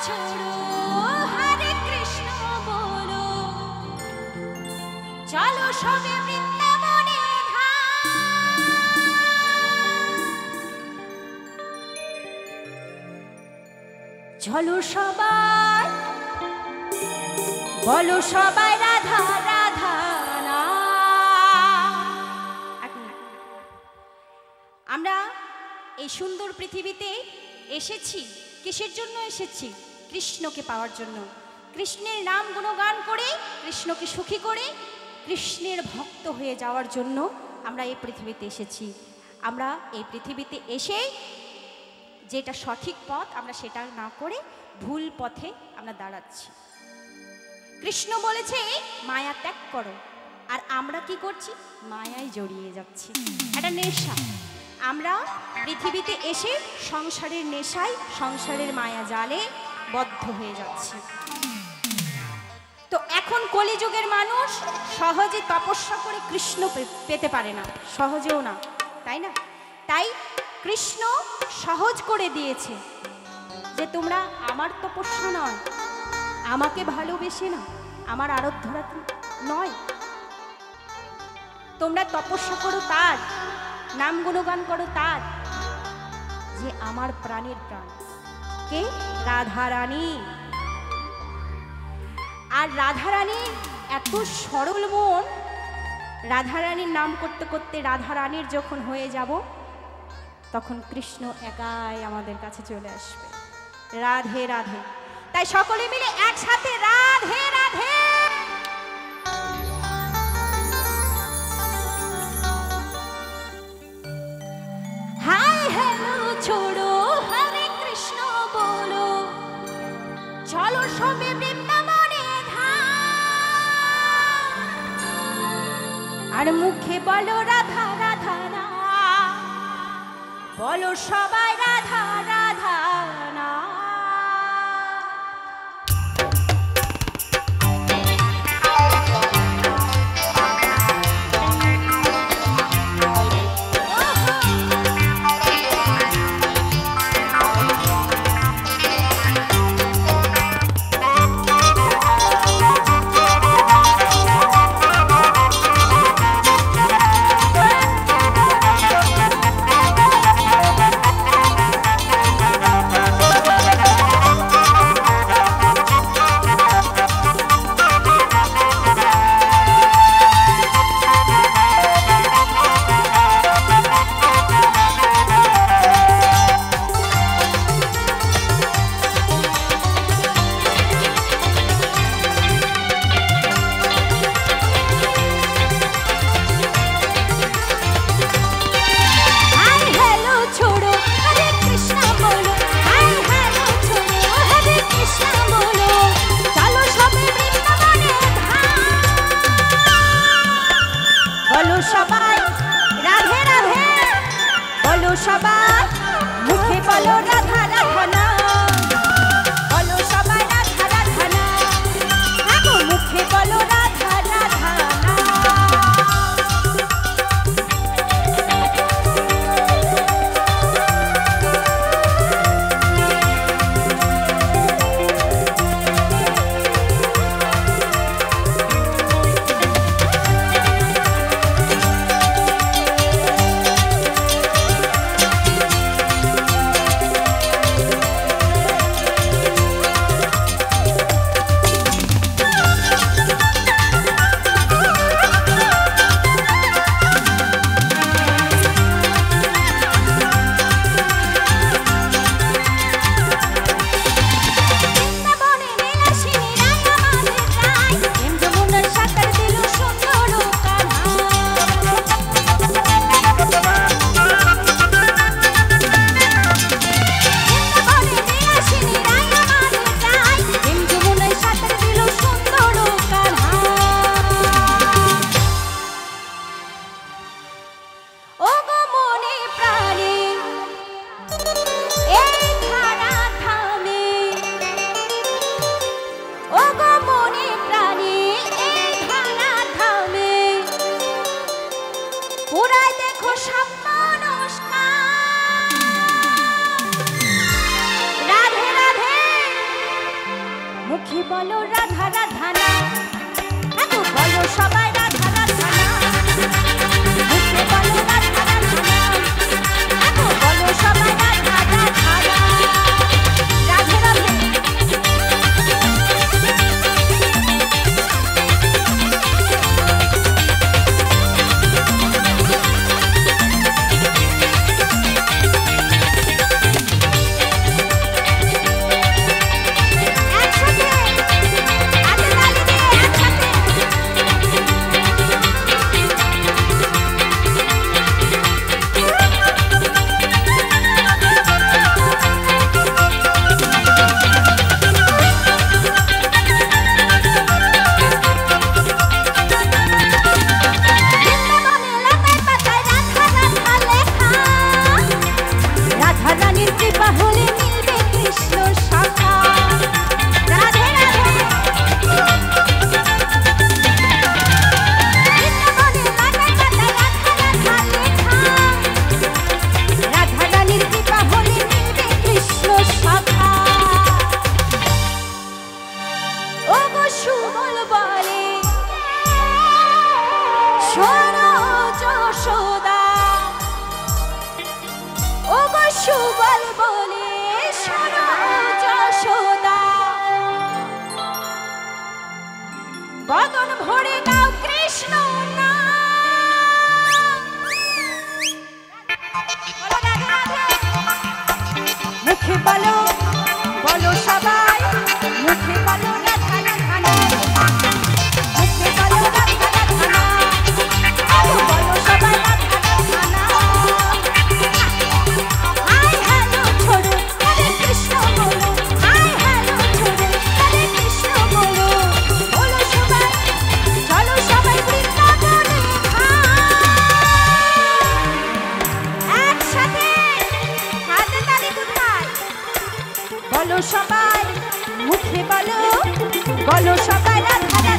छोड़ो हरे कृष्ण बोलो चलो सबे वृंदावने चलो सबाई बोलो सबाई राधा राधा ना আমরা এই সুন্দর পৃথিবীতে এসেছি কিসের জন্য এসেছি কৃষ্ণকে পাওয়ার জন্য কৃষ্ণের নাম গুণগান করে কৃষ্ণকে সুখী করে কৃষ্ণের ভক্ত হয়ে যাওয়ার জন্য আমরা এই পৃথিবীতে এসেছি আমরা এই পৃথিবীতে এসে যেটা সঠিক পথ আমরা সেটা না করে ভুল পথে আমরা দাঁড়াচ্ছি কৃষ্ণ বলেছে মায়া ত্যাগ করো আর আমরা কি করছি মায়ায় জড়িয়ে যাচ্ছি এটা নেশা আমরা পৃথিবীতে এসে সংসারের নেশায় সংসারের মায়া জালে বদ্ধ হয়ে যাচ্ছি তো এখন কলিযুগের মানুষ সহজে তপস্যা করে কৃষ্ণ পেতে পারে না সহজেও না তাই না তাই কৃষ্ণ সহজ করে দিয়েছে যে তোমরা আমার তপস্যা নয় আমাকে ভালোবেসে না আমার আরাধ্যরা নয় তোমরা তপস্যা করো তার নাম গুণগান করো তার যে আমার প্রাণের প্রাণ কে রাধারানী আর রাধারানী এত সরল মন রাধারানীর নাম করতে করতে রাধারানীর যখন হয়ে যাব তখন কৃষ্ণ একাই আমাদের কাছে চলে আসবে রাধে রাধে তাই সকলে মিলে একসাথে রাধে রাধে हाय हेलो छोड़ो हरे कृष्ण बोलो चलो सबे वृंदावने আর মুখে বলো রাধা রাধা না বলো সবাই রাধা রাধা না বলো রাধা রাধা না, এত বলো সবাই রাধা রাধা না, মুখে বলো রাধা রাধা না, এত বলো সবাই রাধা রাধা না। রাধে রাধে। বদন ভরে নাও কৃষ্ণ মুখে বলো বলো সবাই মুখে বলো রাধা রাধা না, মুখে বলো রাধা রাধা না, বলো সবাই রাধা রাধা না। হাই হ্যালো ছোড়ো হরে কৃষ্ণ বলো, হাই হ্যালো ছোড়ো হরে কৃষ্ণ বলো, বলো সবাই চলো সবাই বৃন্দাবনে একসাথে হাতে তালি কোথায় বলো সবাই মুখে বলো বলো সবাই রাধা